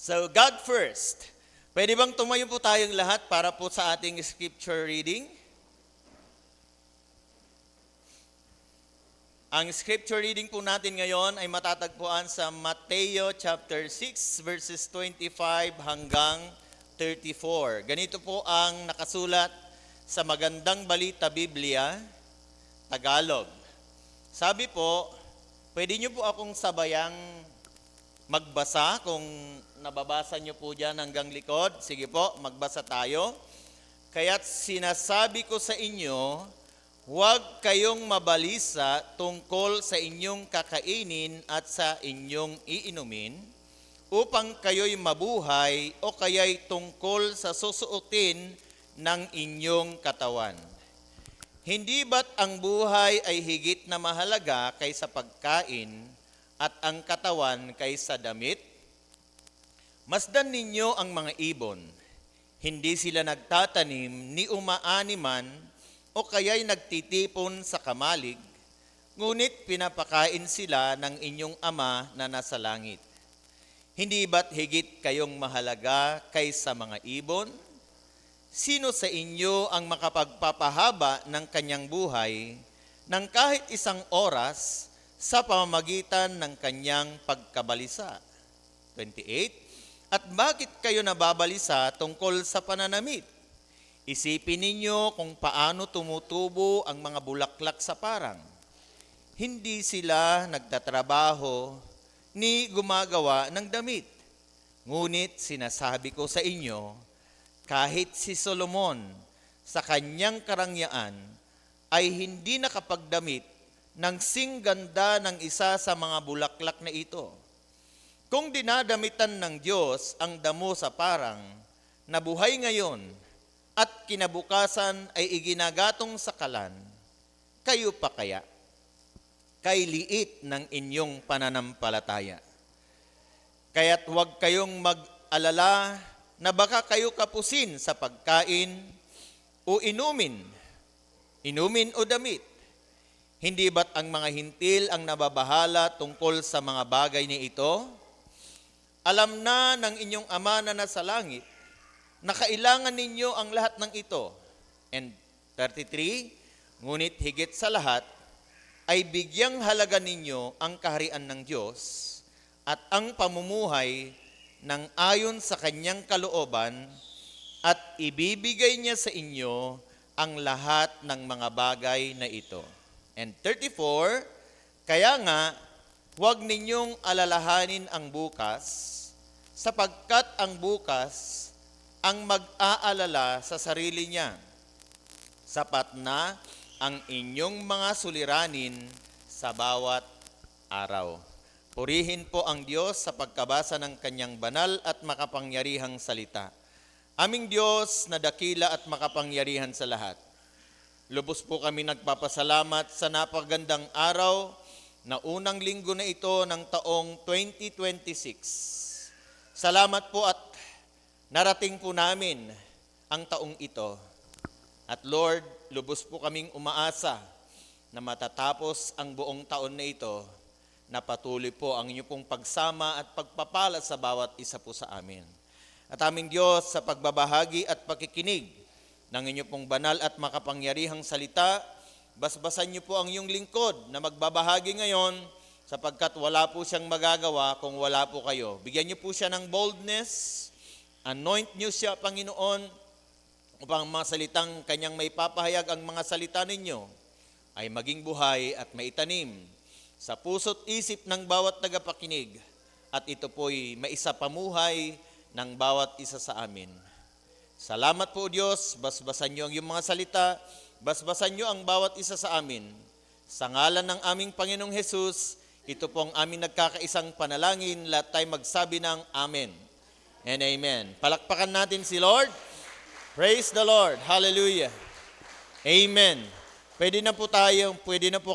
So, God first. Pwede bang tumayo po tayong lahat para po sa ating scripture reading? Ang scripture reading po natin ngayon ay matatagpuan sa Mateo chapter 6 verses 25 hanggang 34. Ganito po ang nakasulat sa Magandang Balita Biblia, Tagalog. Sabi po, pwede niyo po akong sabayang magbasa kung nababasa niyo po dyan hanggang likod. Sige po, magbasa tayo. Kaya't sinasabi ko sa inyo, huwag kayong mabalisa tungkol sa inyong kakainin at sa inyong iinumin, upang kayo'y mabuhay o kaya'y tungkol sa susuotin ng inyong katawan. Hindi ba't ang buhay ay higit na mahalaga kaysa pagkain at ang katawan kaysa damit? Masdan ninyo ang mga ibon. Hindi sila nagtatanim ni umaani man o kaya'y nagtitipon sa kamalig, ngunit pinapakain sila ng inyong Ama na nasa langit. Hindi ba't higit kayong mahalaga kaysa mga ibon? Sino sa inyo ang makapagpapahaba ng kanyang buhay ng kahit isang oras sa pamamagitan ng kanyang pagkabalisa? 28. At bakit kayo nababalisa tungkol sa pananamit? Isipin ninyo kung paano tumutubo ang mga bulaklak sa parang. Hindi sila nagtatrabaho ni gumagawa ng damit. Ngunit sinasabi ko sa inyo, kahit si Solomon sa kanyang karangyaan ay hindi nakapagdamit ng singganda ng isa sa mga bulaklak na ito. Kung dinadamitan ng Diyos ang damo sa parang na buhay ngayon at kinabukasan ay iginagatong sa kalan, kayo pa kaya? Kay liit ng inyong pananampalataya. Kaya't huwag kayong mag-alala na baka kayo kapusin sa pagkain o inumin o damit. Hindi ba't ang mga hintil ang nababahala tungkol sa mga bagay ni ito? Alam na ng inyong Ama na nasa langit na kailangan ninyo ang lahat ng ito. And 33, ngunit higit sa lahat, ay bigyang halaga ninyo ang kaharian ng Diyos at ang pamumuhay ng ayon sa kanyang kalooban, at ibibigay niya sa inyo ang lahat ng mga bagay na ito. And 34, kaya nga, huwag ninyong alalahanin ang bukas, sapagkat ang bukas ang mag-aalala sa sarili niya. Sapat na ang inyong mga suliranin sa bawat araw. Purihin po ang Diyos sa pagkabasa ng kanyang banal at makapangyarihang salita. Aming Diyos na dakila at makapangyarihan sa lahat. Lubos po kami nagpapasalamat sa napagandang araw na unang linggo na ito ng taong 2026. Salamat po at narating po namin ang taong ito. At Lord, lubos po kaming umaasa na matatapos ang buong taon na ito na patuloy po ang inyong pong pagsama at pagpapala sa bawat isa po sa amin. At aming Diyos, sa pagbabahagi at pakikinig ng inyong pong banal at makapangyarihang salita, basbasan niyo po ang iyong lingkod na magbabahagi ngayon sapagkat wala po siyang magagawa kung wala po kayo. Bigyan niyo po siya ng boldness, anoint niyo siya, Panginoon, upang mga salitang kanyang may papahayag ang mga salita ninyo ay maging buhay at maitanim sa puso't isip ng bawat tagapakinig, at ito po'y maisapamuhay ng bawat isa sa amin. Salamat po, Diyos. Basbasan niyo ang iyong mga salita. Basbasan niyo ang bawat isa sa amin. Sa ngalan ng aming Panginoong Hesus, ito po ang aming nagkakaisang panalangin. Lahat tayo magsabi ng Amen and Amen. Palakpakan natin si Lord. Praise the Lord. Hallelujah. Amen. Pwede na po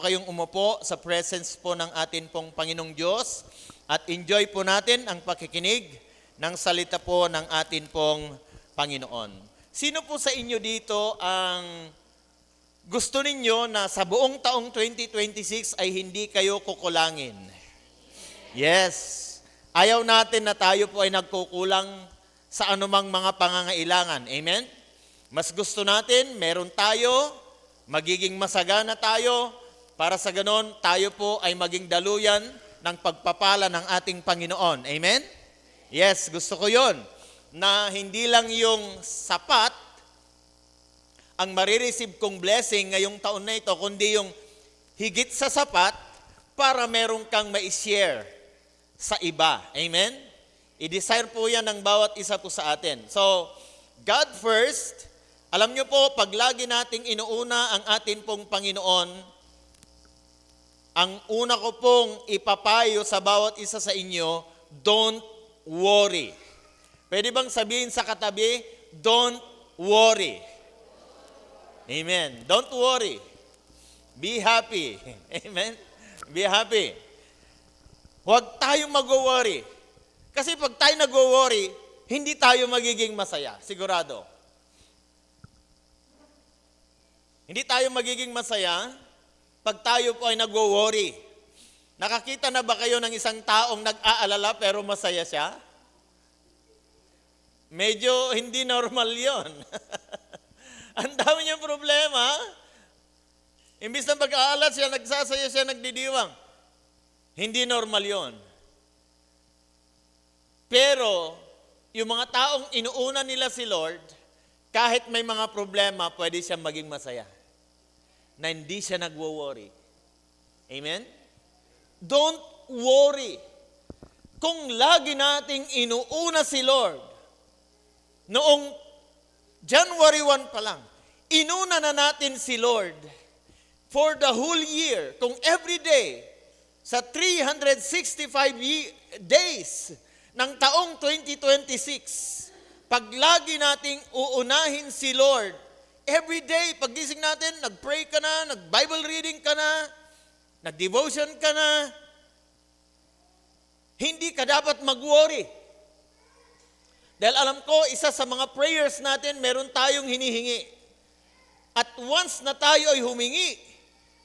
kayong umupo sa presence po ng atin pong Panginoong Diyos at enjoy po natin ang pakikinig ng salita po ng atin pong Panginoon. Sino po sa inyo dito ang gusto ninyo na sa buong taong 2026 ay hindi kayo kukulangin? Yes. Ayaw natin na tayo po ay nagkukulang sa anumang mga pangangailangan. Amen? Mas gusto natin, meron tayo, magiging masagana tayo, para sa ganon, tayo po ay maging daluyan ng pagpapala ng ating Panginoon. Amen? Yes, gusto ko yon. Na hindi lang yung sapat ang marireceive kong blessing ngayong taon na ito, kundi yung higit sa sapat para meron kang ma-share sa iba. Amen? I-desire po yan ng bawat isa po sa atin. So, God first. Alam nyo po, pag lagi nating inuuna ang atin pong Panginoon, ang una ko pong ipapayo sa bawat isa sa inyo, don't worry. Pwede bang sabihin sa katabi, don't worry. Amen. Don't worry. Be happy. Amen. Be happy. Huwag tayong mag-worry. Kasi pag tayo nag-worry, hindi tayo magiging masaya. Sigurado. Hindi tayo magiging masaya pag tayo po ay nag-worry. Nakakita na ba kayo ng isang taong nag-aalala pero masaya siya? Medyo hindi normal yon. Ang dami niyang problema. Imbis na pag-aalala siya, nagsasaya siya, nagdidiwang. Hindi normal yon. Pero, yung mga taong inuuna nila si Lord, kahit may mga problema, pwede siyang maging masaya. Na hindi siya nagwo-worry. Amen? Don't worry. Kung lagi nating inuuna si Lord, noong January 1 pa lang, inuna na natin si Lord for the whole year, kung every day, sa 365 days ng taong 2026, pag lagi nating uunahin si Lord, every day, paggising natin, nag-pray ka na, nag-Bible reading ka na, nag-devotion ka na, hindi ka dapat mag-worry. Dahil alam ko, isa sa mga prayers natin, meron tayong hinihingi. At once na tayo ay humingi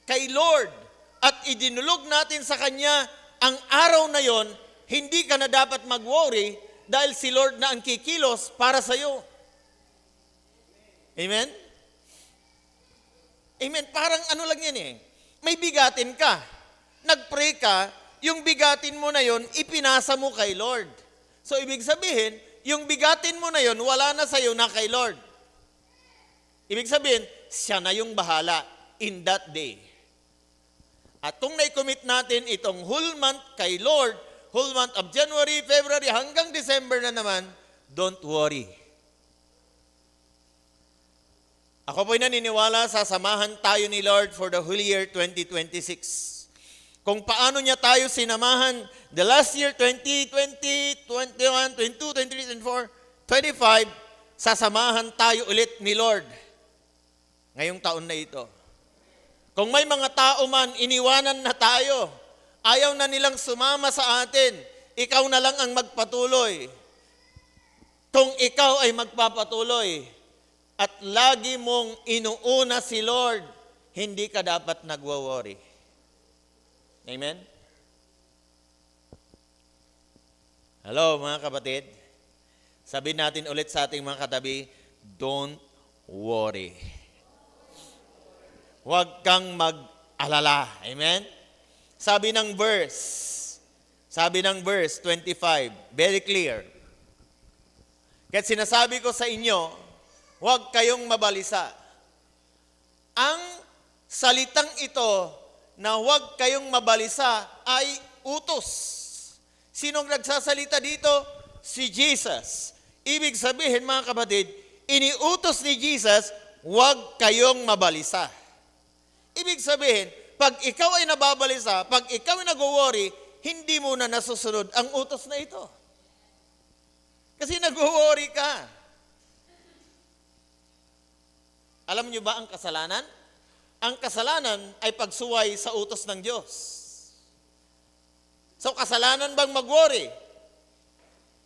kay Lord at idinulog natin sa Kanya ang araw na yon, hindi ka na dapat mag-worry dahil si Lord na ang kikilos para sa iyo. Amen? Amen. Parang ano lang yan eh. May bigatin ka. Nag-pray ka, yung bigatin mo na yon, ipinasa mo kay Lord. So, ibig sabihin, yung bigatin mo na yon, wala na sa'yo na kay Lord. Ibig sabihin, siya na yung bahala in that day. At kung na-commit natin itong whole month kay Lord, whole month of January, February, hanggang December na naman, don't worry. Ako po'y naniniwala, sasamahan tayo ni Lord for the whole year 2026. Kung paano niya tayo sinamahan the last year, 2020, 21, 22, 23, 24, 25, sasamahan tayo ulit ni Lord ngayong taon na ito. Kung may mga tao man, iniwanan na tayo, ayaw na nilang sumama sa atin, ikaw na lang ang magpatuloy. Kung ikaw ay magpapatuloy, at lagi mong inuuna si Lord, hindi ka dapat nagwo-worry. Amen? Hello mga kapatid. Sabihin natin ulit sa ating mga katabi, don't worry. Huwag kang mag-alala. Amen? Sabi ng verse 25, very clear. Kaya sinasabi ko sa inyo, huwag kayong mabalisa. Ang salitang ito na huwag kayong mabalisa ay utos. Sinong nagsasalita dito? Si Jesus. Ibig sabihin mga kapatid, iniutos ni Jesus, huwag kayong mabalisa. Ibig sabihin, pag ikaw ay nababalisa, pag ikaw ay nag-worry, hindi mo na nasusunod ang utos na ito. Kasi nag-worry ka. Alam niyo ba ang kasalanan? Ang kasalanan ay pagsuway sa utos ng Diyos. So, kasalanan bang mag-worry?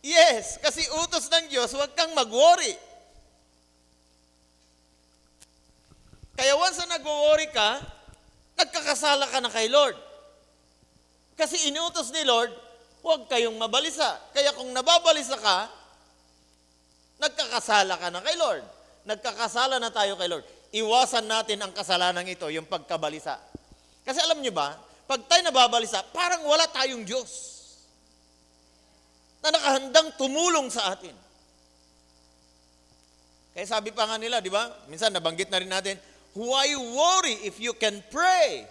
Yes, kasi utos ng Diyos, huwag kang mag-worry. Kaya once na nag-worry ka, nagkakasala ka na kay Lord. Kasi inutos ni Lord, huwag kayong mabalisa. Kaya kung nababalisa ka, nagkakasala ka na kay Lord. Nagkakasala na tayo kay Lord. Iwasan natin ang kasalanan ito, yung pagkabalisa. Kasi alam nyo ba, pag tayo nababalisa, parang wala tayong Diyos na nakahandang tumulong sa atin. Kaya sabi pa nga nila, di ba? Minsan nabanggit na rin natin, why worry if you can pray?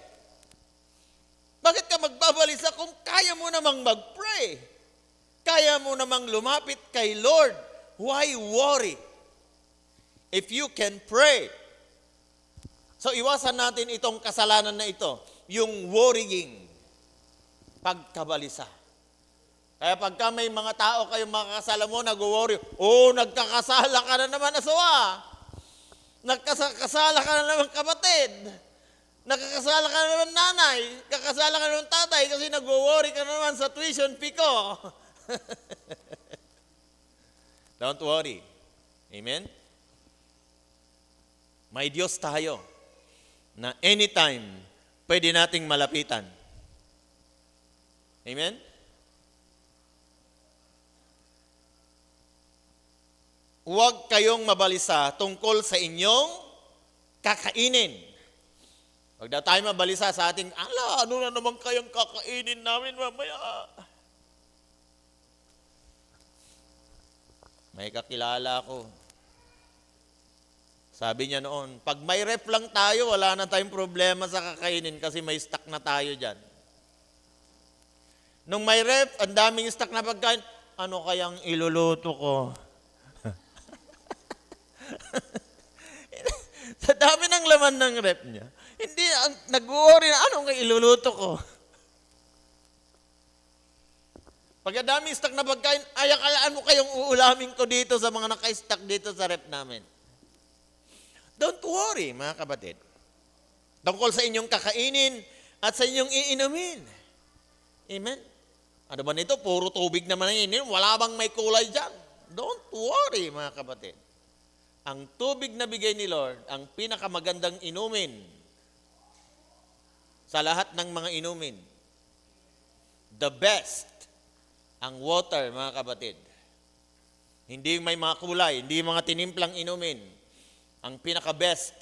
Bakit ka magbabalisa kung kaya mo namang mag-pray? Kaya mo namang lumapit kay Lord. Why worry if you can pray? So iwasan natin itong kasalanan na ito, yung worrying, pagkabalisa. Kaya pagka may mga tao kayong makakasala mo, nag-worry, nagkakasala ka na naman asawa. Nagkasala ka na naman kapatid. Nakakasala ka na naman nanay. Kakasala ka na naman tatay kasi nag-worry ka na naman sa tuition fee ko. Don't worry. Amen? May Diyos tayo na anytime pwede nating malapitan. Amen? Huwag kayong mabalisa tungkol sa inyong kakainin. Huwag daw tayo mabalisa sa ating, ano na naman kayong kakainin namin mamaya? May kakilala ko. Sabi niya noon, pag may ref lang tayo, wala na tayong problema sa kakainin kasi may stock na tayo dyan. Nung may ref, ang daming stock na pagkain, ano kayang iluluto ko? Sa dami ng laman ng ref niya, hindi, nag-worry na, anong iluluto ko? Pagkadami stock na pagkain, ayakalaan mo kayong uulamin ko dito sa mga naka-stock dito sa ref namin. Don't worry, mga kapatid. Tungkol sa inyong kakainin at sa inyong iinumin. Amen? Ano ba nito? Puro tubig naman ang iinumin. Wala bang may kulay dyan? Don't worry, mga kapatid. Ang tubig na bigay ni Lord, ang pinakamagandang inumin sa lahat ng mga inumin. The best, ang water, mga kapatid. Hindi may mga kulay, hindi mga tinimplang inumin. Ang pinaka-best,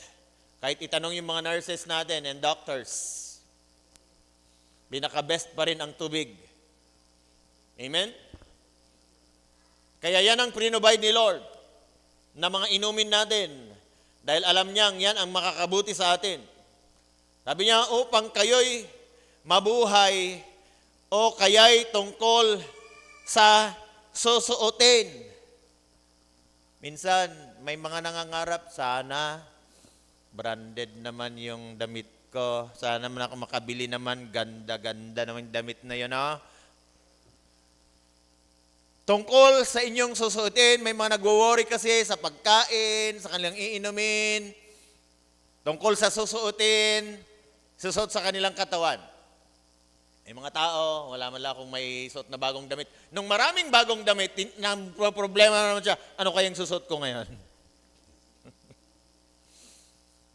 kahit itanong yung mga nurses natin and doctors, pinaka-best pa rin ang tubig. Amen? Kaya yan ang prinobide ni Lord na mga inumin natin dahil alam niyang yan ang makakabuti sa atin. Sabi niya, upang kayo'y mabuhay o kaya'y tungkol sa susuotin. Minsan, may mga nangangarap, sana branded naman yung damit ko. Sana naman ako makabili naman, ganda-ganda naman yung damit na yun. No? Tungkol sa inyong susuotin, may mga nag-worry kasi sa pagkain, sa kanilang iinumin. Tungkol sa susuotin, susuot sa kanilang katawan. May mga tao, wala man lang kung may suot na bagong damit. Nung maraming bagong damit, problema naman siya, ano kayang susuot ko ngayon?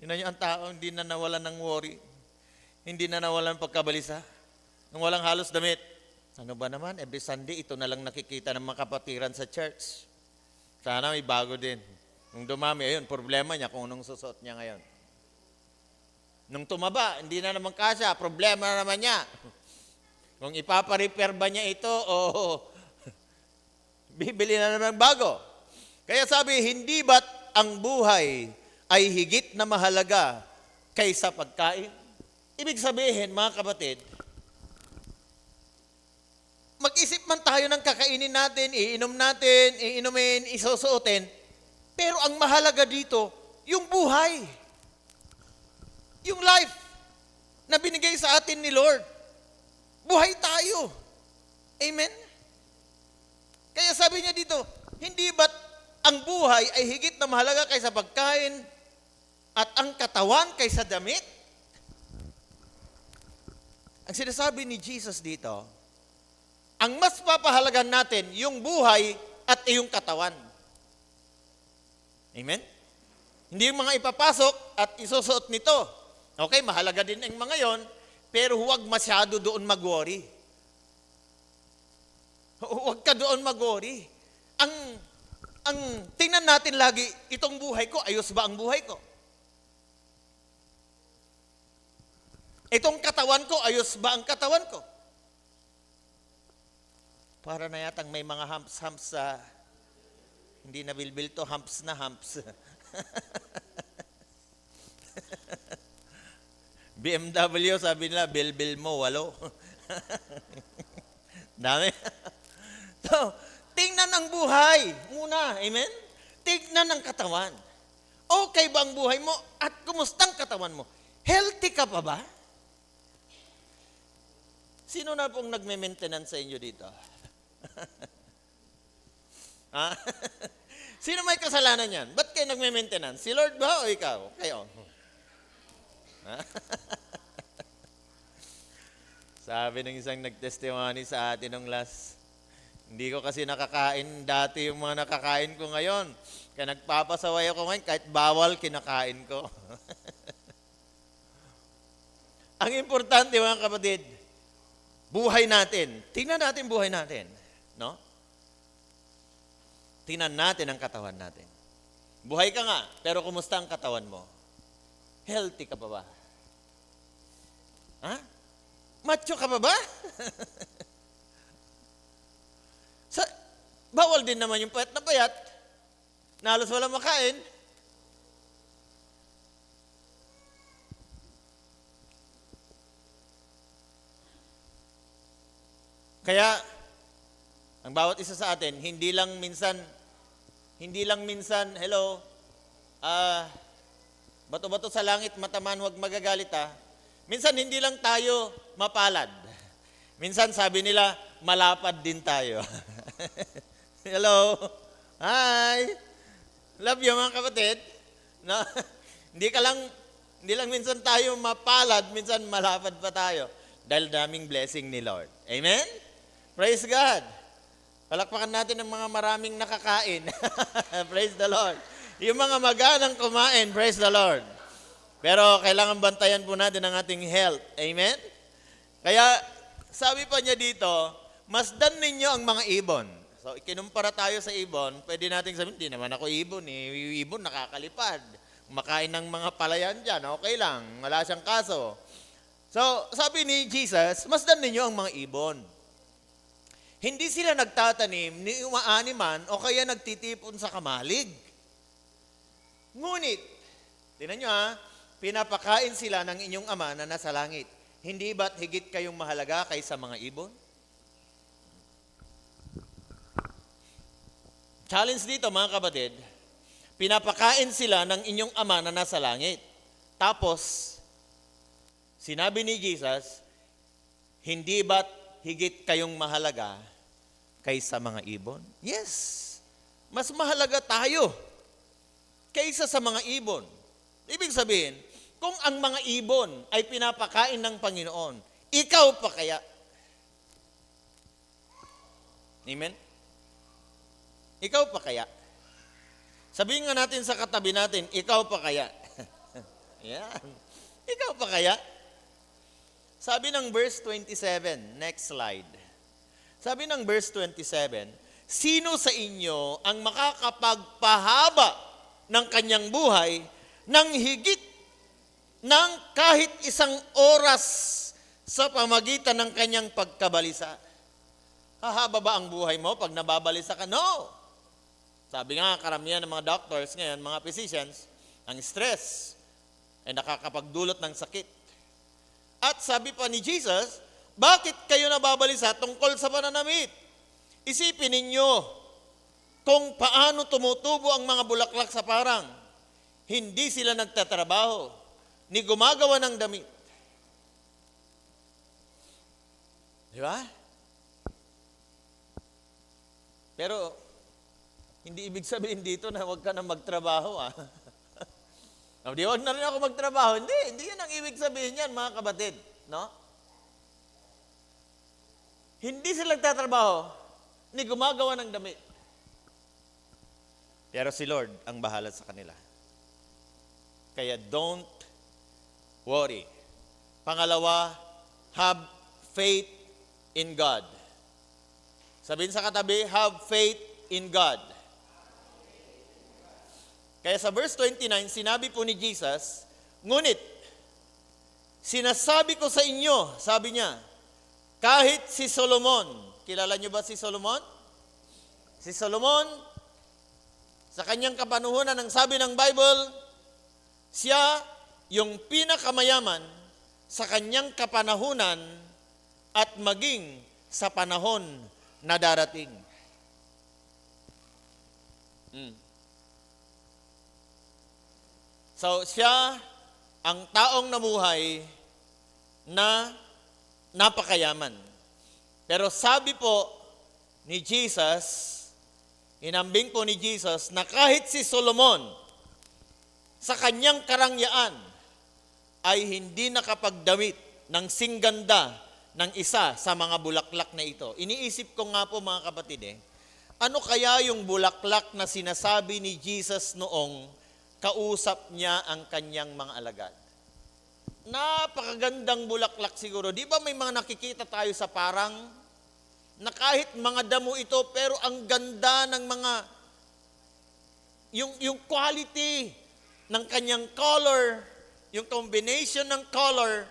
Yun na yung ang tao, hindi na nawalan ng worry. Hindi na nawalan ng pagkabalisa. Nung walang halos damit. Ano ba naman, every Sunday, ito na lang nakikita ng mga kapatiran sa church. Sana may bago din. Nung dumami, ayun, problema niya kung anong susuot niya ngayon. Nung tumaba, hindi na naman kasya, problema na naman niya. Kung ipapa-repair ba niya ito, bibili na naman bago. Kaya sabi, hindi ba't ang buhay ay higit na mahalaga kaysa pagkain? Ibig sabihin, mga kapatid, mag-isip man tayo ng kakainin natin, iinumin, isusuotin, pero ang mahalaga dito, yung buhay. Yung life na binigay sa atin ni Lord. Buhay tayo. Amen? Kaya sabi niya dito, hindi ba't ang buhay ay higit na mahalaga kaysa pagkain at ang katawan kaysa damit? Ang sinasabi ni Jesus dito, ang mas papahalagan natin, yung buhay at yung katawan. Amen? Hindi yung mga ipapasok at isusuot nito. Okay, mahalaga din ang mga yon, pero huwag masyado doon mag-worry. Huwag ka doon mag-worry. Ang tingnan natin lagi, itong buhay ko, ayos ba ang buhay ko? Itong katawan ko, ayos ba ang katawan ko? Para na yatang may mga humps sa, hindi na bilbil to, humps na humps. BMW, sabi nila, bilbil mo, 8. Dami. So, tingnan ang buhay muna, amen? Tingnan ang katawan. Okay ba ang buhay mo? At kumustang katawan mo? Healthy ka pa ba? Sino na pong nagme-maintenance sa inyo dito? Ha? Sino may kasalanan yan? Ba't kayo nagme-maintenance? Si Lord ba o ikaw? Kayo? Ha? Sabi ng isang nag-testimony sa atin nung last, hindi ko kasi nakakain dati yung mga nakakain ko ngayon. Kaya nagpapasaway ako ngayon, kahit bawal, kinakain ko. Ang importante mga kapatid, buhay natin. Tingnan natin buhay natin. No? Tingnan natin ang katawan natin. Buhay ka nga, pero kumusta ang katawan mo? Healthy ka pa ba? Ha? Macho ka pa ba? Bawal din naman yung payat na payat. Na halos walang makain. Kaya, ang bawat isa sa atin, hindi lang minsan, hello, bato-bato sa langit, mataman, huwag magagalit ha. Minsan, hindi lang tayo mapalad. Minsan, sabi nila, malapad din tayo. Hello, hi, love you mga kapatid. No? Hindi lang minsan tayo mapalad, minsan malapad pa tayo. Dahil daming blessing ni Lord. Amen? Praise God. Palakpakan natin ang mga maraming nakakain. Praise the Lord. Yung mga maganang kumain, praise the Lord. Pero kailangan bantayan po natin ang ating health. Amen? Kaya, sabi pa niya dito, masdan ninyo ang mga ibon. So, ikinumpara tayo sa ibon, pwede nating sabihin, hindi naman ako ibon eh. Ibon nakakalipad. Makain ng mga palayan dyan, okay lang. Wala siyang kaso. So, sabi ni Jesus, masdan ninyo ang mga ibon. Hindi sila nagtatanim, ni umaaniman, o kaya nagtitipon sa kamalig. Ngunit, tingnan nyo ha, pinapakain sila ng inyong ama na nasa langit. Hindi ba't higit kayong mahalaga kaysa mga ibon? Challenge dito mga kapatid, pinapakain sila ng inyong ama na nasa langit. Tapos, sinabi ni Jesus, hindi ba't higit kayong mahalaga kaysa mga ibon? Yes, mas mahalaga tayo kaysa sa mga ibon. Ibig sabihin, kung ang mga ibon ay pinapakain ng Panginoon, ikaw pa kaya? Amen? Ikaw pa kaya? Sabihin nga natin sa katabi natin, ikaw pa kaya? Yan. Ikaw pa kaya? Sabi ng verse 27, next slide. Sabi ng verse 27, sino sa inyo ang makakapagpahaba ng kanyang buhay ng higit ng kahit isang oras sa pamagitan ng kanyang pagkabalisa? Hahaba ba ang buhay mo pag nababalisa ka? No! Sabi nga, karamihan ng mga doctors ngayon, mga physicians, ang stress ay nakakapagdulot ng sakit. At sabi pa ni Jesus, bakit kayo nababalisa tungkol sa pananamit? Isipin ninyo kung paano tumutubo ang mga bulaklak sa parang. Hindi sila nagtatrabaho, ni gumagawa ng damit. Di ba? Pero, hindi ibig sabihin dito na huwag ka na magtrabaho. Di, huwag na rin ako magtrabaho. Hindi yan ang ibig sabihin yan, mga kapatid. No? Hindi sila nagtatrabaho, ni gumagawa ng damit. Pero si Lord ang bahala sa kanila. Kaya don't worry. Pangalawa, have faith in God. Sabihin sa katabi, have faith in God. Kaya sa verse 29, sinabi po ni Jesus, ngunit, sinasabi ko sa inyo, sabi niya, kahit si Solomon, kilala niyo ba si Solomon? Si Solomon, sa kanyang kapanuhunan, ang sabi ng Bible, siya yung pinakamayaman sa kanyang kapanahunan at maging sa panahon na darating. So, siya ang taong namuhay na napakayaman. Pero sabi po ni Jesus, inambing po ni Jesus, na kahit si Solomon, sa kanyang karangyaan, ay hindi nakapagdamit ng singganda ng isa sa mga bulaklak na ito. Iniisip ko nga po mga kapatid, ano kaya yung bulaklak na sinasabi ni Jesus noong kausap niya ang kanyang mga alagad? Napakagandang bulaklak siguro. Di ba may mga nakikita tayo sa parang na kahit mga damo ito, pero ang ganda ng mga, yung quality ng kanyang color, yung combination ng color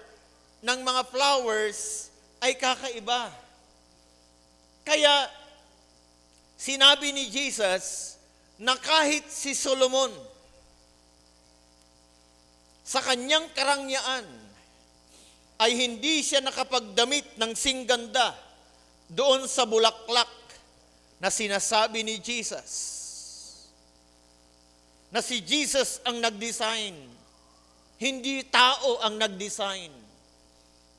ng mga flowers ay kakaiba. Kaya, sinabi ni Jesus na kahit si Solomon, sa kanyang karangyaan, ay hindi siya nakapagdamit ng singganda doon sa bulaklak na sinasabi ni Jesus. Na si Jesus ang nag-design, hindi tao ang nag-design.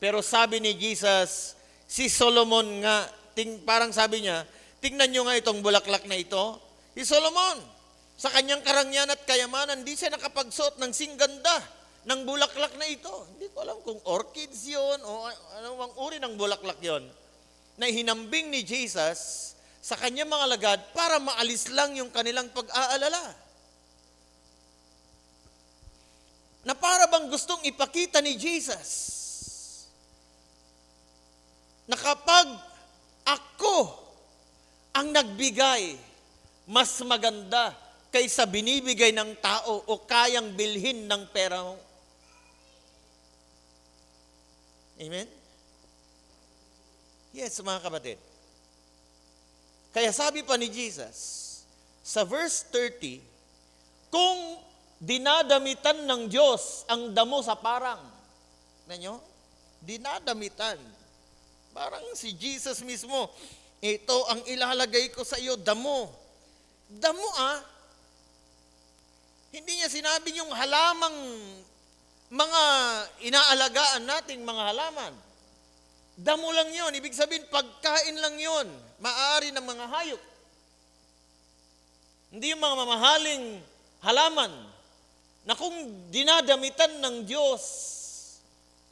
Pero sabi ni Jesus, si Solomon nga, parang sabi niya, tingnan nyo nga itong bulaklak na ito. Si Solomon, sa kanyang karangyaan at kayamanan, hindi siya nakapagsuot ng singganda ng bulaklak na ito. Hindi ko alam kung orchids yun o anong uri ng bulaklak yon, na hinambing ni Jesus sa kanyang mga alagad para maalis lang yung kanilang pag-aalala. Na para bang gustong ipakita ni Jesus na kapag ako ang nagbigay, mas maganda kaysa binibigay ng tao o kayang bilhin ng pera mo. Amen? Yes, mga kapatid. Kaya sabi pa ni Jesus, sa verse 30, kung dinadamitan ng Diyos ang damo sa parang, nanyo? Dinadamitan. Parang si Jesus mismo, ito ang ilalagay ko sa iyo, damo. Damo Hindi niya sinabi yung halamang mga inaalagaan nating mga halaman. Damo lang yon. Ibig sabihin, pagkain lang yon. Maaari ng mga hayop. Hindi yung mga mamahaling halaman na kung dinadamitan ng Diyos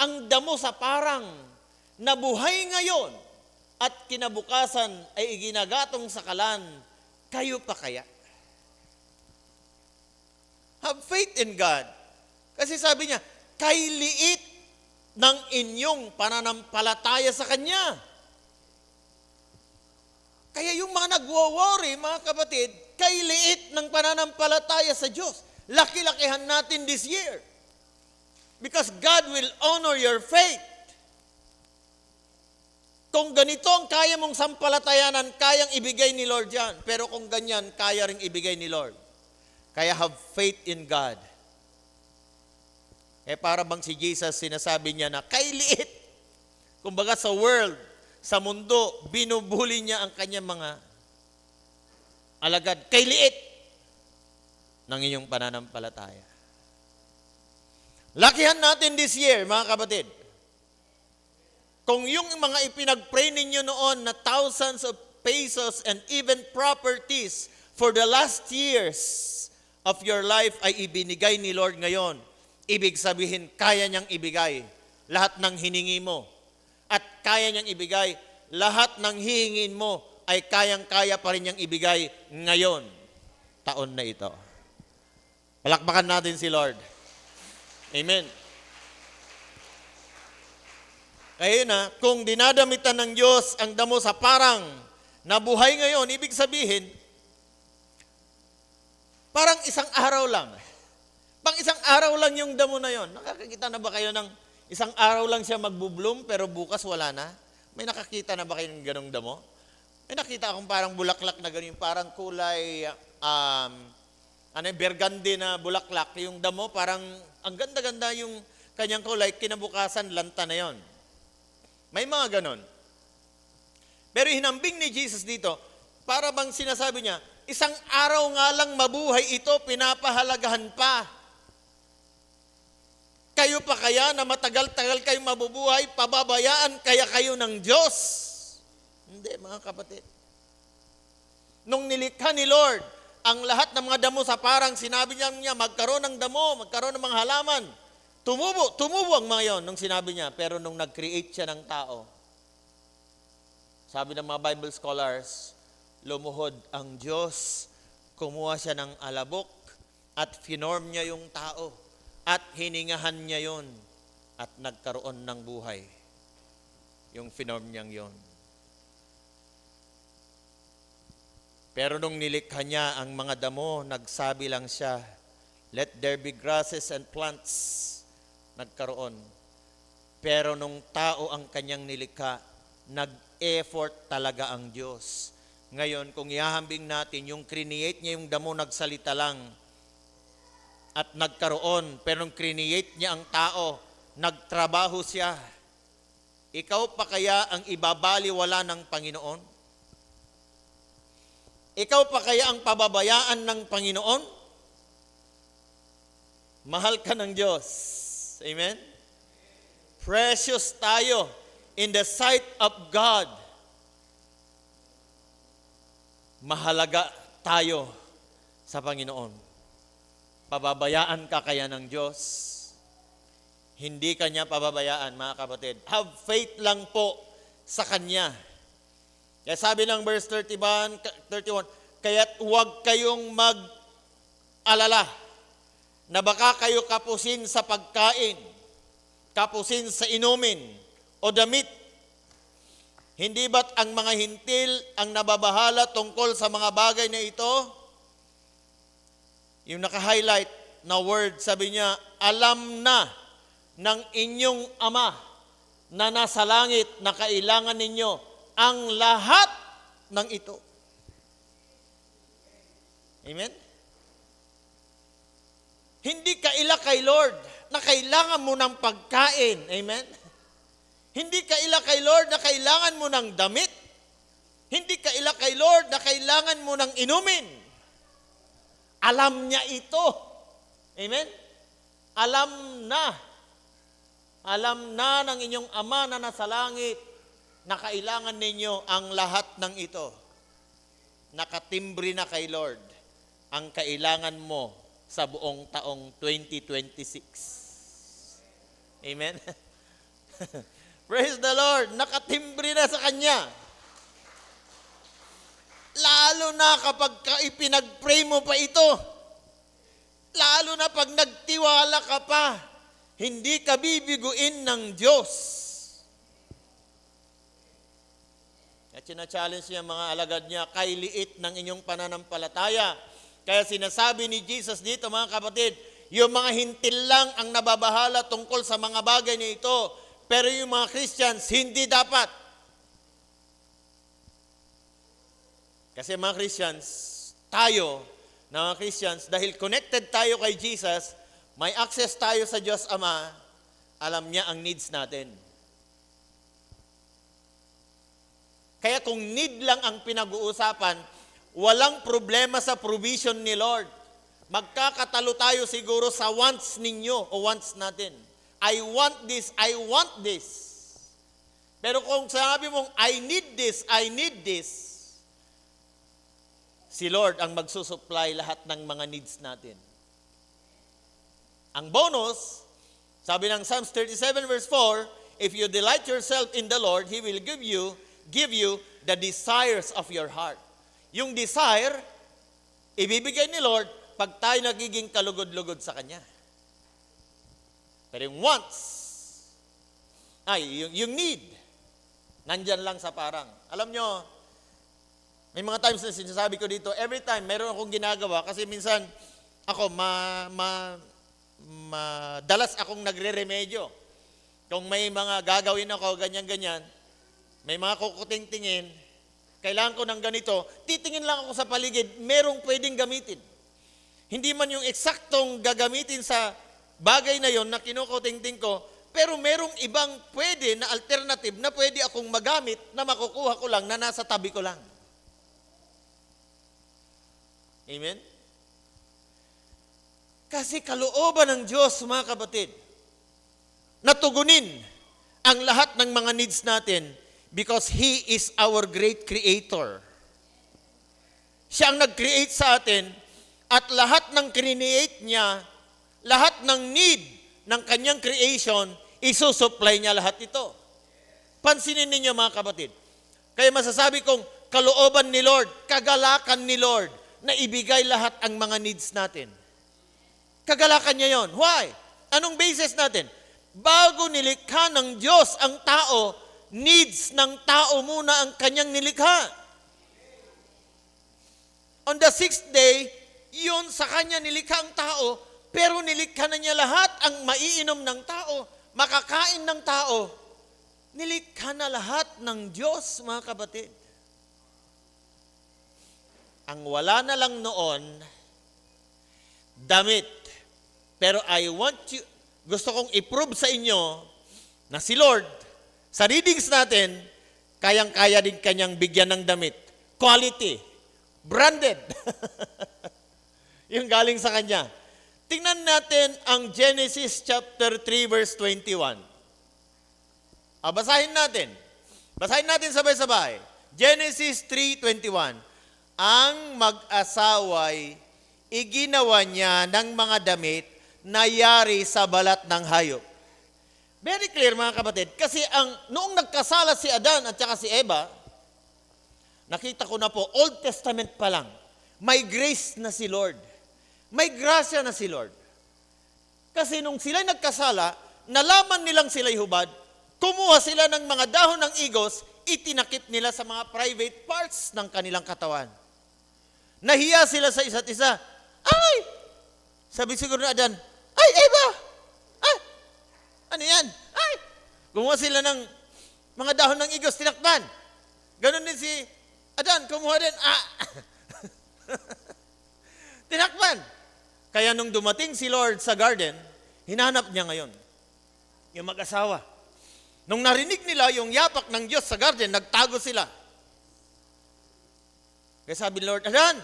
ang damo sa parang na buhay ngayon at kinabukasan ay iginagatong sa kalan, kayo pa kaya? Have faith in God. Kasi sabi niya, kay liit ng inyong pananampalataya sa Kanya. Kaya yung mga nagwo-worry, mga kapatid, kay liit ng pananampalataya sa Diyos. Laki-lakihan natin this year. Because God will honor your faith. Kung ganito ang kaya mong sampalatayanan, kayang ibigay ni Lord yan. Pero kung ganyan, kaya ring ibigay ni Lord. Kaya have faith in God. Para bang si Jesus, sinasabi niya na kay liit. Kumbaga sa world, sa mundo, binubuli niya ang kanyang mga alagad. Kay liit ng inyong pananampalataya. Lakihan natin this year, mga kapatid. Kung yung mga ipinag-pray ninyo noon na thousands of pesos and even properties for the last years of your life ay ibinigay ni Lord ngayon, ibig sabihin, kaya niyang ibigay lahat ng hiningi mo. At kaya niyang ibigay lahat ng hihingin mo ay kayang-kaya pa rin niyang ibigay ngayon, taon na ito. Palakpakan natin si Lord. Amen. Kaya kung dinadamitan ng Diyos ang damo sa parang nabuhay ngayon, ibig sabihin, parang isang araw lang. Pang isang araw lang yung damo na yon. Nakakakita na ba kayo ng isang araw lang siya magbubloom pero bukas wala na? May nakakita na ba kayo ng ganong damo? May nakita akong parang bulaklak na ganyan, parang kulay, burgundy na bulaklak. Yung damo parang, ang ganda-ganda yung kanyang kulay, kinabukasan, lanta na yon. May mga ganon. Pero hinambing ni Jesus dito, para bang sinasabi niya, isang araw nga lang mabuhay ito, pinapahalagahan pa. Kayo pa kaya na matagal-tagal kayo mabubuhay, pababayaan kaya kayo ng Diyos? Hindi, mga kapatid. Nung nilikha ni Lord, ang lahat ng mga damo sa parang sinabi niya, magkaroon ng damo, magkaroon ng mga halaman. Tumubo ang mga yon nung sinabi niya. Pero nung nag-create siya ng tao, sabi ng mga Bible scholars, lumuhod ang Diyos, kumuha siya ng alabok at finorm niya yung tao at hiningahan niya yon at nagkaroon ng buhay. Yung finorm niyang yon. Pero nung nilikha niya ang mga damo, nagsabi lang siya, let there be grasses and plants. Nagkaroon. Pero nung tao ang kanyang nilikha, nag-effort talaga ang Diyos. Ngayon, kung ihahambing natin, yung create niya yung damo, nagsalita lang at nagkaroon. Pero nung create niya ang tao, nagtrabaho siya. Ikaw pa kaya ang ibabaliwala ng Panginoon? Ikaw pa kaya ang pababayaan ng Panginoon? Mahal ka ng Diyos. Amen? Precious tayo in the sight of God. Mahalaga tayo sa Panginoon. Pababayaan ka kaya ng Diyos? Hindi Kanya pababayaan, mga kapatid. Have faith lang po sa Kanya. Kaya sabi ng verse 31, kaya't huwag kayong mag-alala na baka kayo kapusin sa pagkain, kapusin sa inumin, o damit. Hindi ba't ang mga hintil ang nababahala tungkol sa mga bagay na ito? Yung naka-highlight na word, sabi niya, alam na ng inyong Ama na nasa langit na kailangan ninyo ang lahat ng ito. Amen? Hindi kaila kay Lord na kailangan mo ng pagkain. Amen? Hindi kaila kay Lord na kailangan mo ng damit. Hindi kaila kay Lord na kailangan mo ng inumin. Alam niya ito. Amen? Alam na ng inyong Ama na nasa langit na kailangan ninyo ang lahat ng ito. Nakatimbre na kay Lord ang kailangan mo sa buong taong 2026. Amen? Praise the Lord! Nakatimbre na sa Kanya. Lalo na kapag ipinag-pray mo pa ito. Lalo na pag nagtiwala ka pa, hindi ka bibiguin ng Diyos. At sina-challenge niya mga alagad niya, kay liit ng inyong pananampalataya. Kaya sinasabi ni Jesus dito, mga kapatid, yung mga hintil lang ang nababahala tungkol sa mga bagay na ito. Pero yung mga Christians, hindi dapat. Kasi mga Christians, tayo, na mga Christians, dahil connected tayo kay Jesus, may access tayo sa Diyos Ama, alam niya ang needs natin. Kaya kung need lang ang pinag-uusapan, walang problema sa provision ni Lord. Magkakatalo tayo siguro sa wants ninyo o wants natin. I want this, I want this. Pero kung sabi mong, I need this, si Lord ang magsusupply lahat ng mga needs natin. Ang bonus, sabi ng Psalms 37 verse 4, if you delight yourself in the Lord, He will give you the desires of your heart. Yung desire, ibibigay ni Lord pag tayo nagiging kalugod-lugod sa Kanya. Pero yung wants, yung need, nandyan lang sa parang. Alam nyo, May mga times na sinasabi ko dito, every time meron akong ginagawa kasi minsan ako madalas akong nagre-remedyo. Kung may mga gagawin ako, ganyan-ganyan, may mga kukuting-tingin, kailangan ko ng ganito, titingin lang ako sa paligid, merong pwedeng gamitin. Hindi man yung eksaktong gagamitin sa bagay na yon na kinukuting-ting ko, pero merong ibang pwede na alternative na pwede akong magamit na makukuha ko lang na nasa tabi ko lang. Amen? Kasi kalooban ng Diyos, mga kapatid, natugunin ang lahat ng mga needs natin because He is our great creator. Siya ang nag-create sa atin at lahat ng create niya, lahat ng need ng kanyang creation, isusupply niya lahat ito. Pansinin ninyo mga kapatid. Kaya masasabi kong kalooban ni Lord, kagalakan ni Lord, na ibigay lahat ang mga needs natin. Kagalakan niya yon. Why? Anong basis natin? Bago nilikha ng Diyos ang tao, needs ng tao muna ang kanyang nilikha. On the sixth day, yun sa kanya nilikha ang tao, pero nilikha na niya lahat ang maiinom ng tao, makakain ng tao. Nilikha na lahat ng Diyos, mga kapatid. Ang wala na lang noon, damit. Pero gusto kong i-prove sa inyo na si Lord, sa readings natin, kayang-kaya din kanyang bigyan ng damit. Quality. Branded. Yung galing sa kanya. Tingnan natin ang Genesis chapter 3 verse 21. Basahin natin. Basahin natin sabay-sabay. Genesis 3:21. Ang mag-asaway, iginawa niya ng mga damit na yari sa balat ng hayop. Very clear mga kapatid, kasi noong nagkasala si Adan at saka si Eva, nakita ko na po, Old Testament pa lang, may grace na si Lord. May grasya na si Lord. Kasi nung sila'y nagkasala, nalaman nilang sila'y hubad, kumuha sila ng mga dahon ng igos, itinakip nila sa mga private parts ng kanilang katawan. Nahiya sila sa isa't isa. Ay! Sabi siguro na Adan, ay, Eva! Ay! Ano yan? Ay! Kumuha sila ng mga dahon ng igos, tinakpan. Ganon din si Adan, kumuha din. Tinakpan. Kaya nung dumating si Lord sa garden, hinanap niya ngayon yung mag-asawa. Nung narinig nila yung yapak ng Diyos sa garden, nagtago sila. Kaya sabi ni Lord, Adan,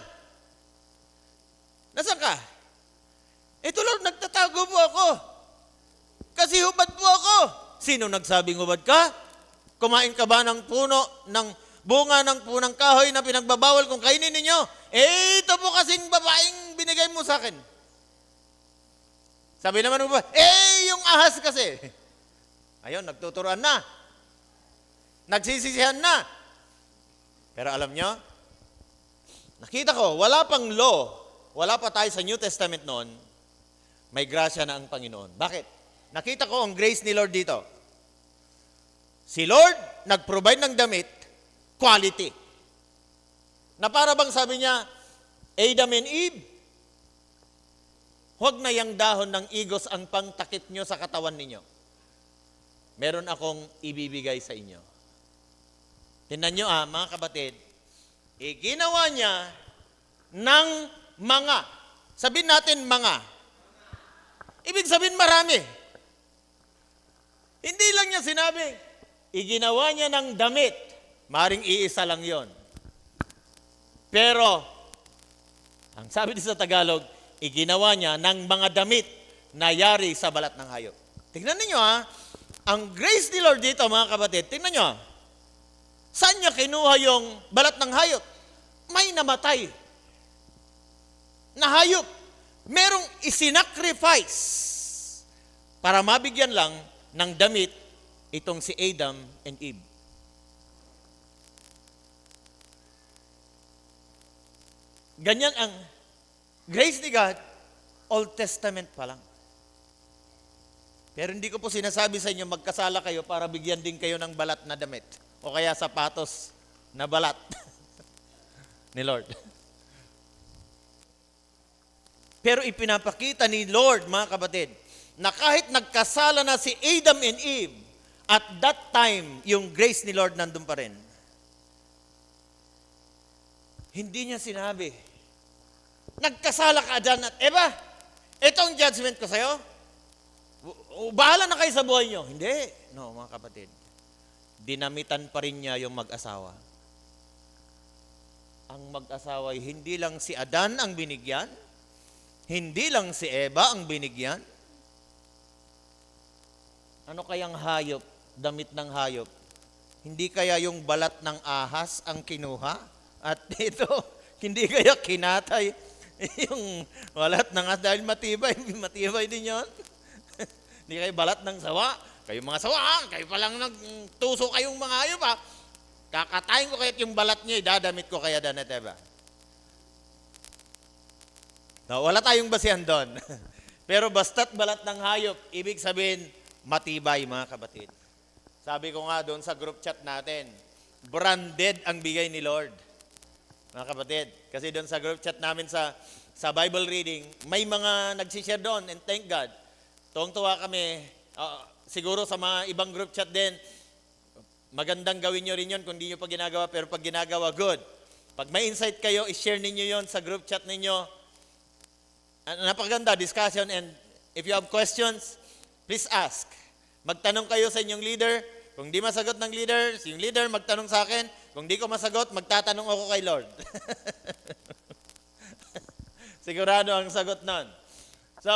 nasaan ka? Ito Lord, nagtatago po ako. Kasi hubad po ako. Sino nagsabing hubad ka? Kumain ka ba ng bunga ng punang kahoy na pinagbabawal kung kainin ninyo? Ito po kasing babaeng binigay mo sa akin. Sabi naman mo ba, yung ahas kasi. Ayun, nagtuturuan na. Nagsisisihan na. Pero alam nyo, nakita ko, wala pang law, wala pa tayo sa New Testament noon, may grasya na ang Panginoon. Bakit? Nakita ko ang grace ni Lord dito. Si Lord, nag-provide ng damit, quality. Na para bang sabi niya, Adam and Eve, huwag na yang dahon ng igos ang pangtakip nyo sa katawan ninyo. Meron akong ibibigay sa inyo. Tingnan nyo mga kapatid, ginawa niya ng mga. Sabihin natin mga. Ibig sabihin marami. Hindi lang niya sinabi, iginawa niya ng damit. Maring iisa lang yon. Pero, ang sabi din sa Tagalog, iginawa niya ng mga damit na yari sa balat ng hayop. Tingnan niyo ang grace ni Lord dito mga kapatid, tingnan niyo. Saan niya kinuha yung balat ng hayop? May namatay na hayop. Merong isinacrifice para mabigyan lang ng damit itong si Adam and Eve. Ganyan ang grace ni God, Old Testament pa lang. Pero hindi ko po sinasabi sa inyo magkasala kayo para bigyan din kayo ng balat na damit o kaya sapatos na balat. ni Lord. Pero ipinapakita ni Lord, mga kapatid, na kahit nagkasala na si Adam and Eve, at that time, yung grace ni Lord nandun pa rin. Hindi niya sinabi, nagkasala ka Adan at Eva, itong judgment ko sa'yo, bahala na kayo sa buhay niyo. Hindi. No, mga kapatid. Dinamitan pa rin niya yung mag-asawa. Ang mag-asawa ay hindi lang si Adan ang binigyan, hindi lang si Eva ang binigyan. Ano kayang hayop, damit ng hayop? Hindi kaya yung balat ng ahas ang kinuha? At ito, hindi kaya kinatay yung balat ng ahas dahil matibay, matibay din yun. Hindi kayo balat ng sawa. Kayo mga sawa, kayo palang nagtuso kayong mga hayop ha. Kakatayin ko kaya't yung balat niya, dadamit ko kaya Adan at Eva. No, wala tayong basihan doon. Pero basta't balat ng hayop, ibig sabihin, matibay mga kapatid. Sabi ko nga doon sa group chat natin, branded ang bigay ni Lord. Mga kapatid, kasi doon sa group chat namin sa Bible reading, may mga nagsishare doon and thank God. Tuwang-tuwa kami, siguro sa mga ibang group chat din, magandang gawin nyo rin yun kung di nyo pa ginagawa, pero pag ginagawa, good. Pag may insight kayo, i-share ninyo yon sa group chat ninyo. Napakaganda, discussion, and if you have questions, please ask. Magtanong kayo sa inyong leader. Kung di masagot ng leader, yung leader magtanong sa akin. Kung di ko masagot, magtatanong ako kay Lord. Sigurado ang sagot nun. So,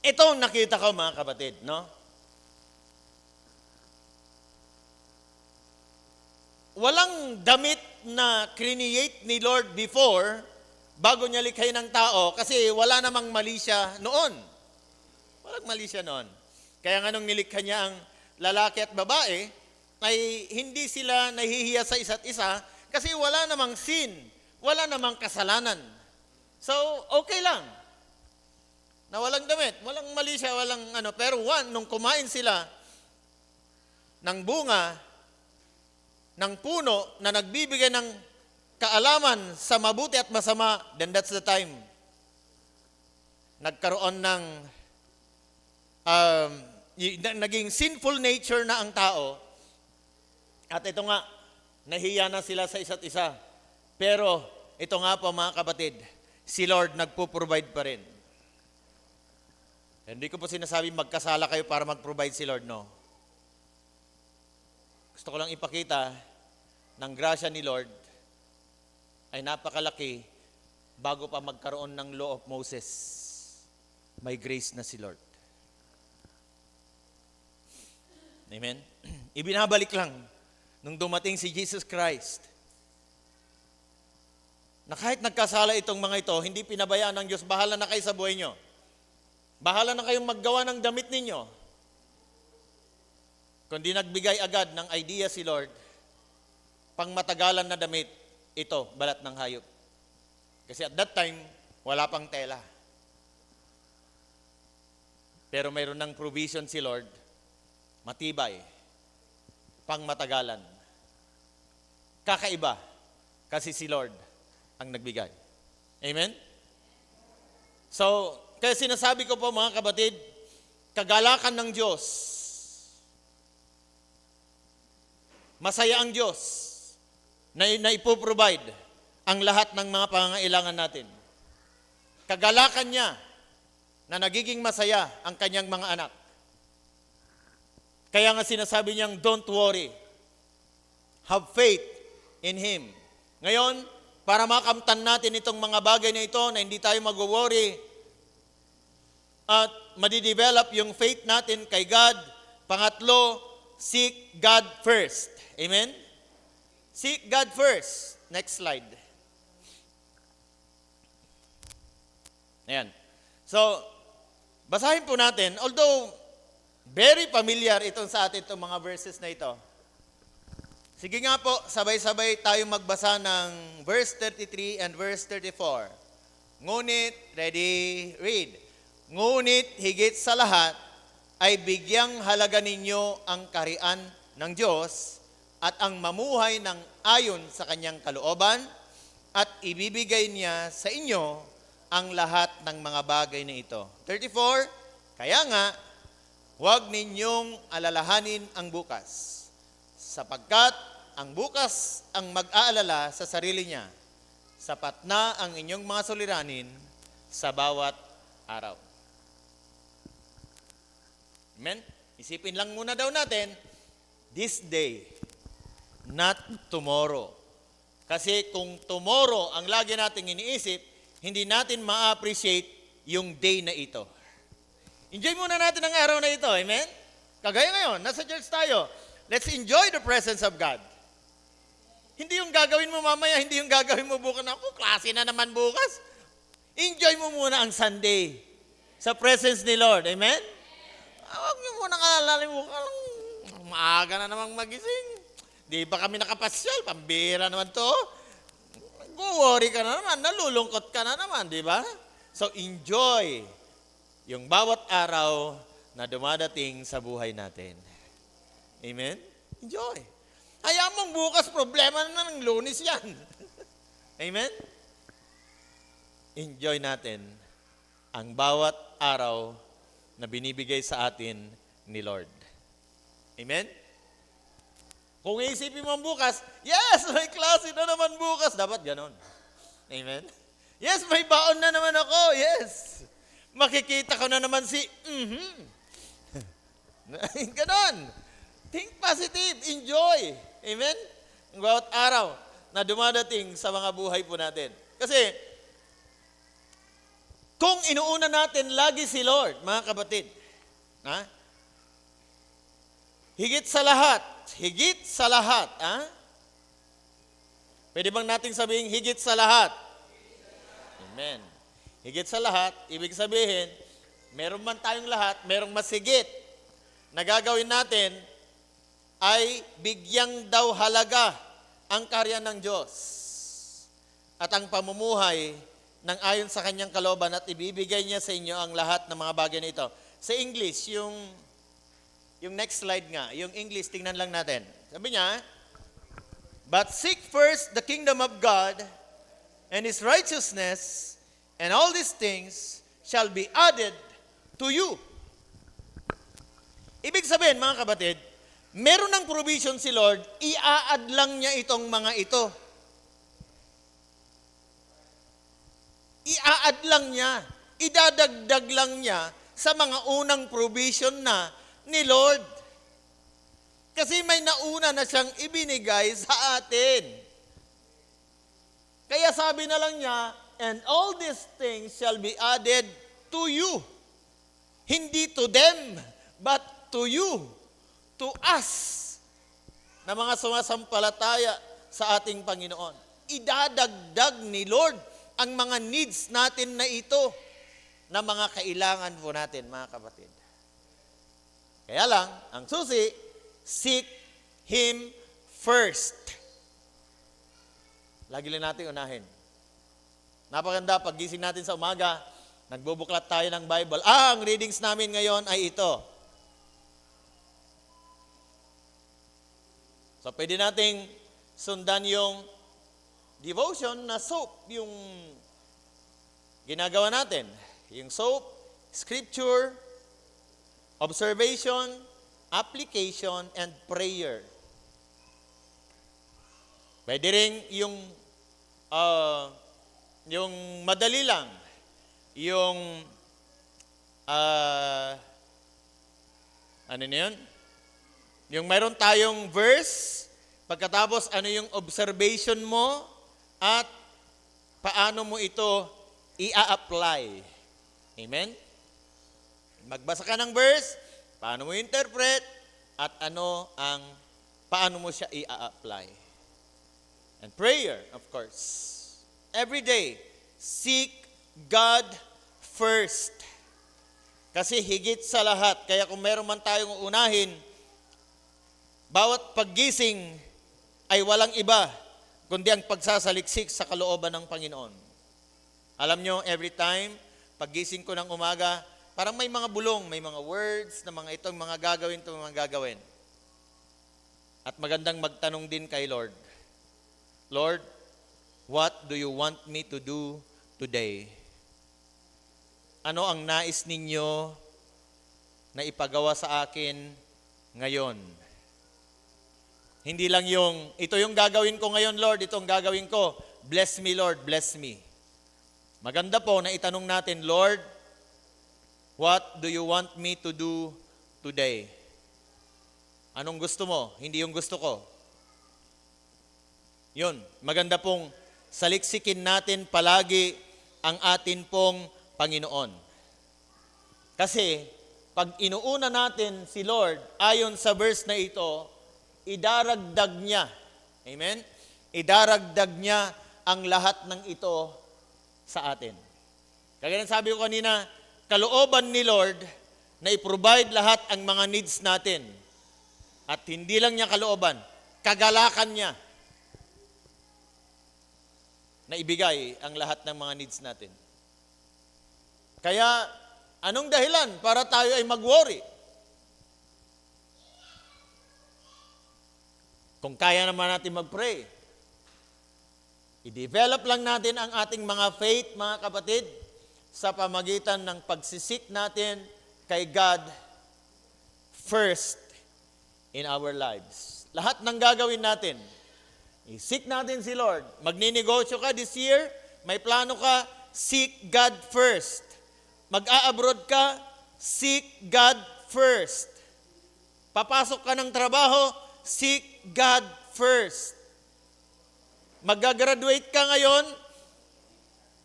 itong nakita ko mga kapatid, no? Walang damit na create ni Lord before bago niya likhain ng tao kasi wala namang mali siya noon. Walang mali siya noon. Kaya nga nung nilikha niya ang lalaki at babae, ay hindi sila nahihiya sa isa't isa kasi wala namang sin, wala namang kasalanan. So, okay lang. Na walang damit, walang mali siya, walang ano. Pero nung kumain sila ng bunga, ng puno na nagbibigay ng kaalaman sa mabuti at masama, then that's the time nagkaroon ng naging sinful nature na ang tao. At ito nga, nahiya na sila sa isa't isa. Pero ito nga po mga kapatid, si Lord nagpo-provide pa rin. Hindi ko po sinasabi magkasala kayo para mag-provide si Lord, no. Gusto ko lang ipakita ng grasya ni Lord ay napakalaki bago pa magkaroon ng law of Moses. May grace na si Lord. Amen? Ibinabalik lang nung dumating si Jesus Christ na kahit nagkasala itong mga ito, hindi pinabayaan ng Diyos, bahala na kayo sa buhay nyo. Bahala na kayong maggawa ng damit ninyo. Kundi nagbigay agad ng idea si Lord, pang matagalan na damit, ito, balat ng hayop. Kasi at that time, wala pang tela. Pero mayroon ng provision si Lord, matibay, pang matagalan. Kakaiba, kasi si Lord ang nagbigay. Amen? So, kaya sinasabi ko po mga kapatid, kagalakan ng Diyos, masaya ang Diyos na ipoprovide ang lahat ng mga pangangailangan natin. Kagalakan niya na nagiging masaya ang kanyang mga anak. Kaya nga sinasabi niyang, don't worry. Have faith in Him. Ngayon, para makamtan natin itong mga bagay na ito na hindi tayo mag-worry at madidevelop yung faith natin kay God, pangatlo, seek God first. Amen? Seek God first. Next slide. Ayan. So, basahin po natin, although very familiar itong sa atin itong mga verses na ito. Sige nga po, sabay-sabay tayo magbasa ng verse 33 and verse 34. Ngunit, ready, read. Ngunit higit sa lahat ay bigyang halaga ninyo ang kaharian ng Diyos at ang mamuhay ng ayon sa kanyang kalooban at ibibigay niya sa inyo ang lahat ng mga bagay na ito. 34, kaya nga, huwag ninyong alalahanin ang bukas, sapagkat ang bukas ang mag-aalala sa sarili niya. Sapat na ang inyong mga suliranin sa bawat araw. Amen? Isipin lang muna daw natin, this day, not tomorrow. Kasi kung tomorrow ang lagi nating iniisip, hindi natin ma-appreciate yung day na ito. Enjoy muna natin ang araw na ito. Amen? Kagaya ngayon, nasa church tayo. Let's enjoy the presence of God. Hindi yung gagawin mo mamaya, hindi yung gagawin mo bukas. Ako, klase na naman bukas. Enjoy mo muna ang Sunday sa presence ni Lord. Amen? Huwag niyo muna kalalali mo. Maaga na namang magising. Di ba kami nakapasyal? Pambira naman to. Worry ka na naman, nalulungkot ka na naman, di ba? So enjoy yung bawat araw na dumadating sa buhay natin. Amen? Enjoy. Hayaan mong bukas, problema na ng Lunes yan. Amen? Enjoy natin ang bawat araw na binibigay sa atin ni Lord. Amen? Kung iisipin mo bukas, yes, may klase na naman bukas. Dapat ganon. Amen? Yes, may baon na naman ako. Yes. Makikita ko na naman si ganon. Think positive. Enjoy. Amen? Ang bawat araw na dumadating sa mga buhay po natin. Kasi, kung inuuna natin lagi si Lord, mga kapatid, higit sa lahat, pwede bang nating sabihin, higit sa lahat? Amen. Higit sa lahat, ibig sabihin, meron man tayong lahat, merong mas higit na gagawin natin, ay bigyang daw halaga ang karya ng Diyos at ang pamumuhay ng ayon sa kanyang kalooban at ibibigay niya sa inyo ang lahat ng mga bagay na ito. Sa English, yung next slide nga, yung English, tingnan lang natin. Sabi niya, but seek first the kingdom of God and His righteousness, and all these things shall be added to you. Ibig sabihin, mga kapatid, meron ng provision si Lord, i-add lang niya itong mga ito. I-add lang niya, idadagdag lang niya sa mga unang provision na ni Lord. Kasi may nauna na siyang ibinigay sa atin. Kaya sabi na lang niya, and all these things shall be added to you. Hindi to them, but to you. To us, na mga sumasampalataya sa ating Panginoon. Idadagdag ni Lord ang mga needs natin na ito, na mga kailangan po natin, mga kapatid. Kaya lang, ang susi, seek Him first. Lagi lang natin unahin. Napakaganda, paggising natin sa umaga, nagbubuklat tayo ng Bible. Ang readings namin ngayon ay ito. So, pwede nating sundan yung devotion na soap, yung ginagawa natin. Yung soap, scripture, observation, application, and prayer. Pwede rin yung madali lang, yung ano na yun? Yung mayroon tayong verse, pagkatapos ano yung observation mo, at paano mo ito i-apply. Amen? Magbasa ka ng verse, paano mo interpret, at paano mo siya i-apply. And prayer, of course. Every day, seek God first. Kasi higit sa lahat, kaya kung meron man tayong unahin, bawat paggising ay walang iba, kundi ang pagsasaliksik sa kalooban ng Panginoon. Alam nyo, every time, paggising ko ng umaga, parang may mga bulong, may mga words na mga itong mga gagawin, itong mga gagawin. At magandang magtanong din kay Lord, Lord, what do you want me to do today? Ano ang nais ninyo na ipagawa sa akin ngayon? Hindi lang yung, ito yung gagawin ko ngayon, Lord, ito ang gagawin ko. Bless me, Lord, bless me. Maganda po na itanong natin, Lord, what do you want me to do today? Anong gusto mo? Hindi yung gusto ko. Yun, maganda pong saliksikin natin palagi ang atin pong Panginoon. Kasi, pag inuuna natin si Lord, ayon sa verse na ito, idaragdag niya. Amen? Idaragdag niya ang lahat ng ito sa atin. Kaya sabi ko kanina, kalooban ni Lord na i-provide lahat ang mga needs natin. At hindi lang niya kalooban, kagalakan niya na ibigay ang lahat ng mga needs natin. Kaya, anong dahilan para tayo ay mag-worry? Kung kaya naman natin mag-pray, i-develop lang natin ang ating mga faith, mga kapatid, sa pamagitan ng pagsisik natin kay God first in our lives. Lahat ng gagawin natin, i-seek natin si Lord. Magninegosyo ka this year, may plano ka, seek God first. Mag-a-abroad ka, seek God first. Papasok ka ng trabaho, seek God first. Mag-graduate ka ngayon,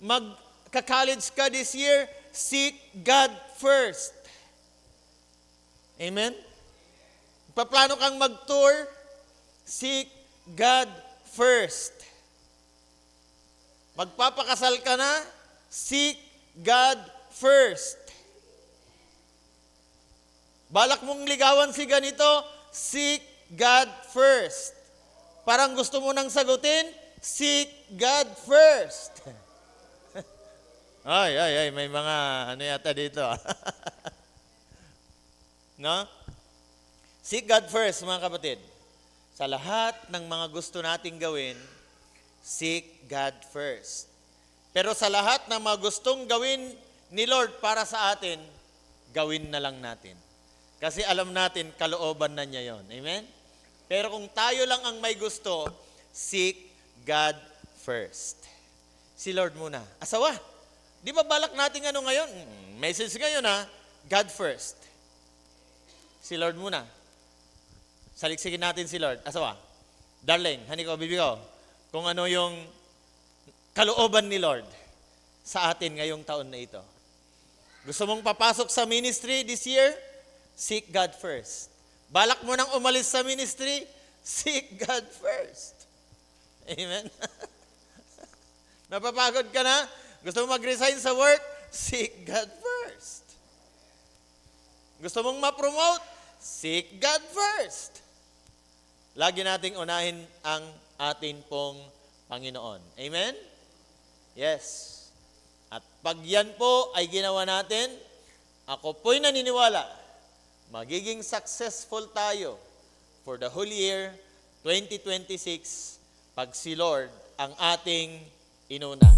magka-college ka this year, seek God first. Amen? Paplano kang mag-tour, seek God first. Magpapakasal ka na, seek God first. Balak mong ligawan si ganito, seek God first. Parang gusto mo nang sagutin, seek God first. Ay, may mga ano yata dito. No? Seek God first, mga kapatid. Sa lahat ng mga gusto nating gawin, seek God first. Pero sa lahat ng mga gustong gawin ni Lord para sa atin, gawin na lang natin. Kasi alam natin, kalooban na niya yon. Amen? Pero kung tayo lang ang may gusto, seek God first. Si Lord muna. Asawa, di ba balak natin ano ngayon? Message ngayon God first. Si Lord muna. Saliksikin natin si Lord. Asawa, darling, honey ko, bibi ko, kung ano yung kalooban ni Lord sa atin ngayong taon na ito. Gusto mong papasok sa ministry this year? Seek God first. Balak mo nang umalis sa ministry? Seek God first. Amen? Napapagod ka na? Gusto mong mag-resign sa work? Seek God first. Gusto mong ma-promote? Seek God first. Lagi nating unahin ang atin pong Panginoon. Amen? Yes. At pag yan po ay ginawa natin, ako po'y naniniwala, magiging successful tayo for the whole year 2026 pag si Lord ang ating inuna.